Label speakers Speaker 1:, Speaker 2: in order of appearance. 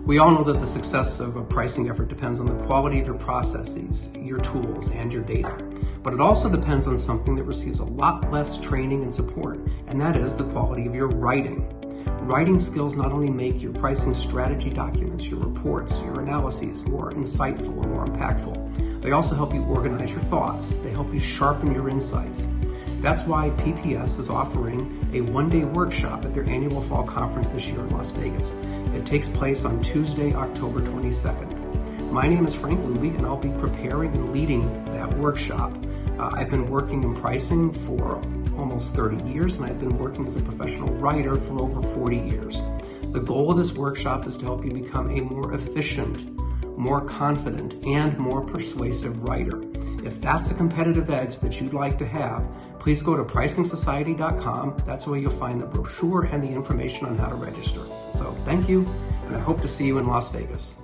Speaker 1: We all know that the success of a pricing effort depends on the quality of your processes, your tools, and your data. But it also depends on something that receives a lot less training and support, and that is the quality of your writing. Writing skills not only make your pricing strategy documents, your reports, your analyses more insightful and more impactful, they also help you organize your thoughts. They help you sharpen your insights. That's why PPS is offering a one-day workshop at their annual fall conference this year in Las Vegas. It takes place on Tuesday, October 22nd. My name is Frank Luby, and I'll be preparing and leading that workshop. I've been working in pricing for almost 30 years, and I've been working as a professional writer for over 40 years. The goal of this workshop is to help you become a more efficient, more confident, and more persuasive writer. If that's a competitive edge that you'd like to have, please go to pricingsociety.com. That's where you'll find the brochure and the information on how to register. So thank you, and I hope to see you in Las Vegas.